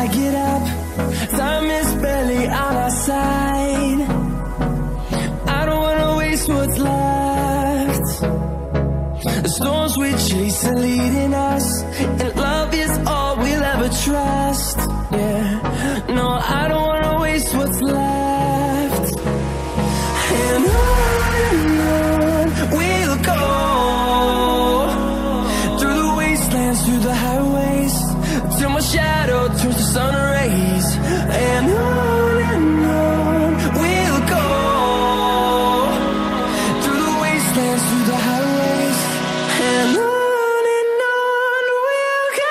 I get up. Time is barely on our side. I don't wanna waste what's left. The storms we chase are leading us, and love is all we'll ever trust. Yeah, no, I don't wanna waste what's left. And on we'll go, through the wastelands, through the highways, till my shadow turns to sun rays. And on we'll go, through the wastelands, through the highways, and on we'll go.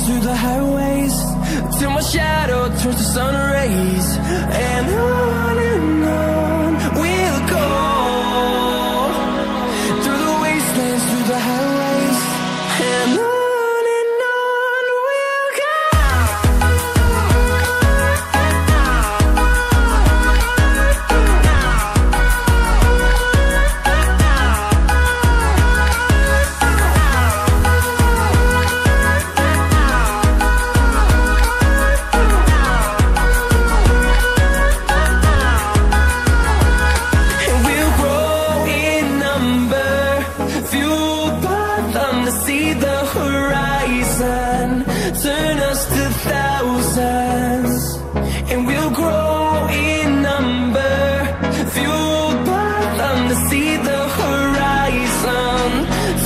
Through the highways, till my shadow turns to sun rays. And on we'll go, through the wastelands, through the highways, and on we'll go. See the horizon, turn us to thousands, and we'll grow in number, fueled by them to see the horizon,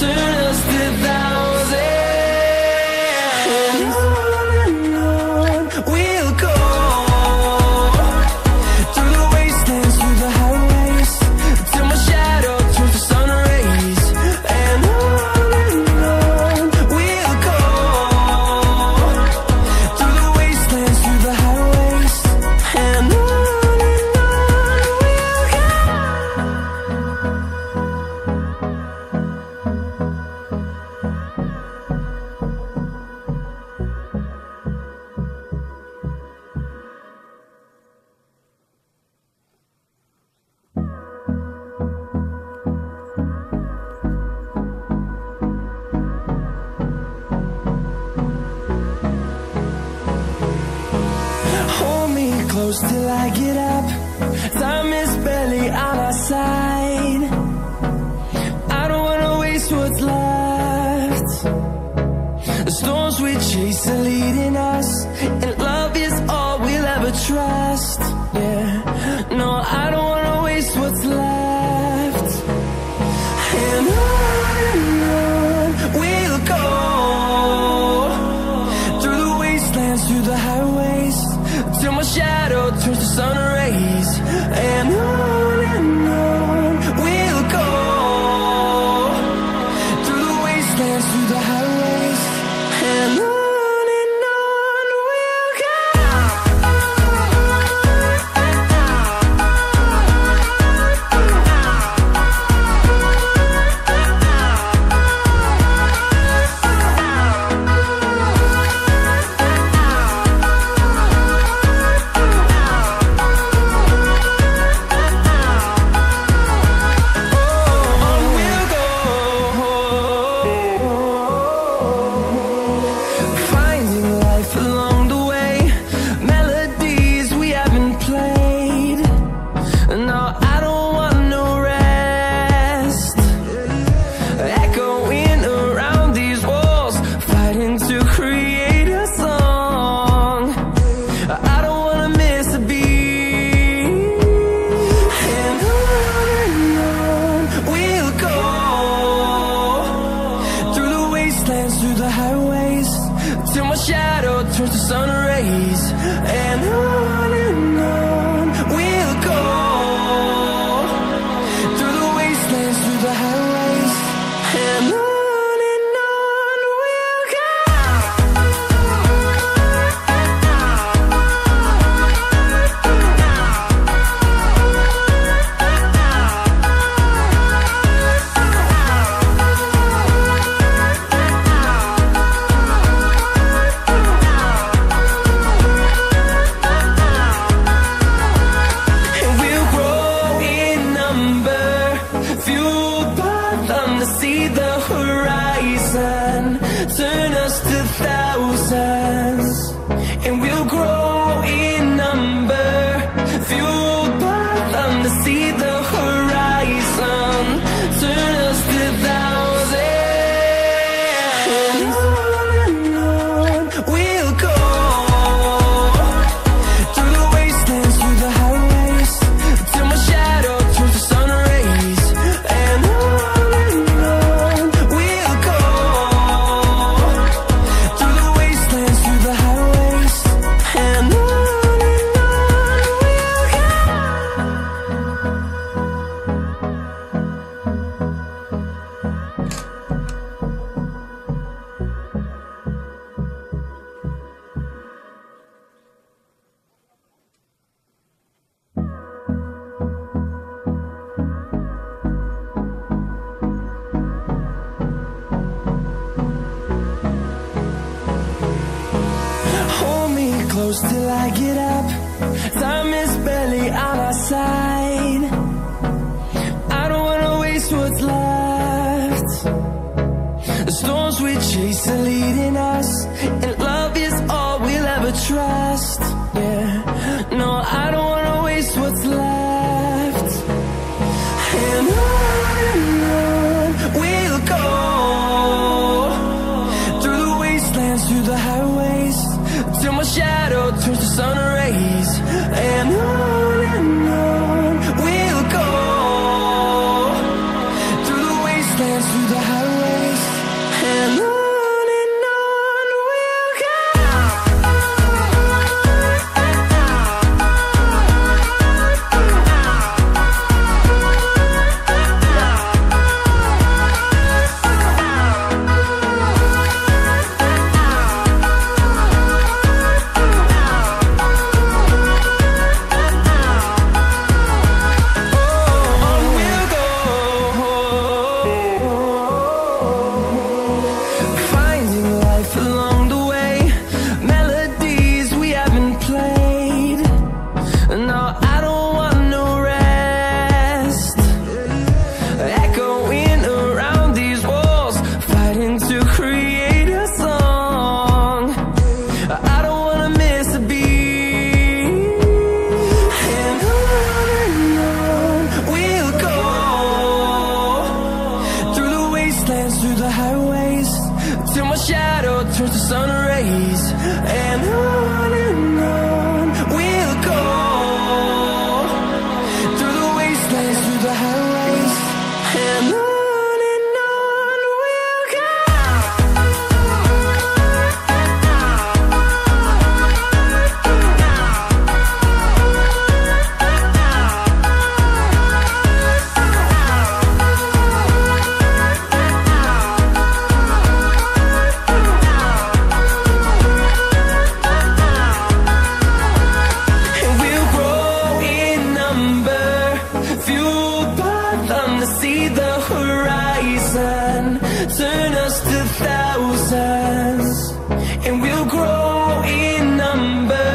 turn us to thousands. And on we'll go, through the wastelands, through the highways, till my shadow turns to sun rays. And close till I get up. Time is barely on our side. I don't wanna waste what's left. The storms we chase are leading us, and love is all we'll ever trust. Yeah, no, I don't wanna waste what's left. And on we'll go, through the wastelands, through the highways, till my shadow turns to sun rays. close till I get up. Time is barely on our side. I don't wanna waste what's left. The storms we chase are leading us, and love is all we'll ever trust. Yeah, no, I don't wanna waste what's left. And on we'll go, through the wastelands, through the highways, till my shadow turns to sun rays. And on we'll go, through the wastelands, through the highways, and on we'll go. Through the highways, till my shadow turns to sun rays. And on we'll go, through the wastelands, through the highways, and on we'll go. See the horizon, turn us to thousands, and we'll grow in number,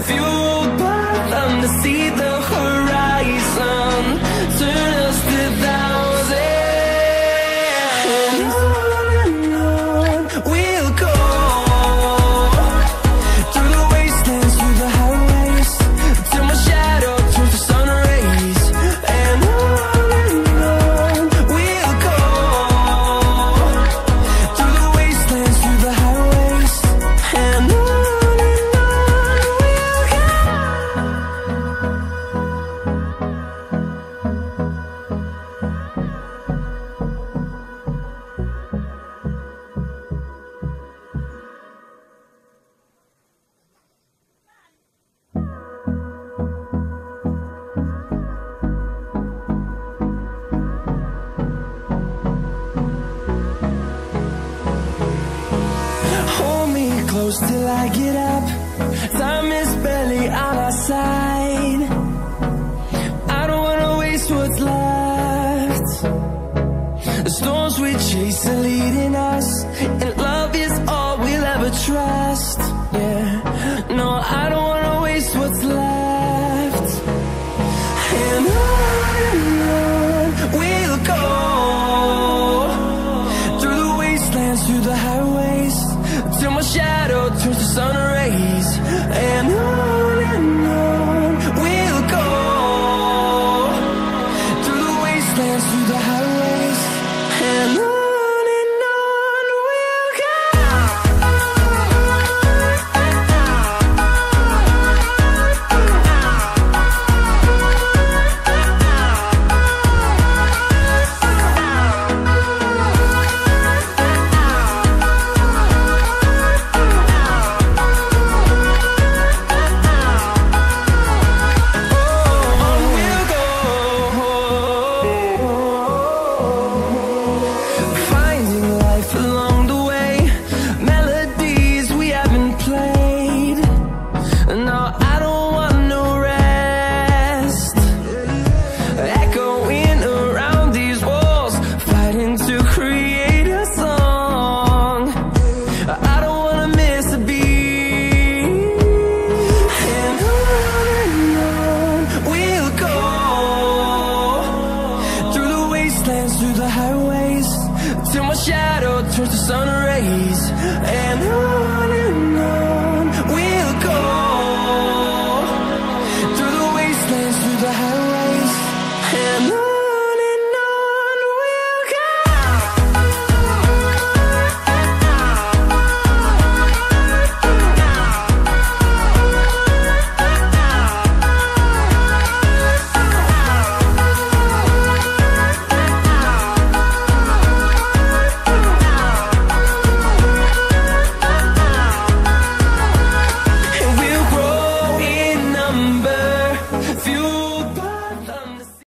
fueled by them to see the horizon, turn us to thousands, and on we'll go, through the wastelands, through the highways, till my shadow turns to sun rays. And close till I get up. Time is barely on our side. I don't wanna waste what's left. The storms we chase are leading us, and love is all we'll ever trust. Yeah, no, I don't wanna waste what's left. And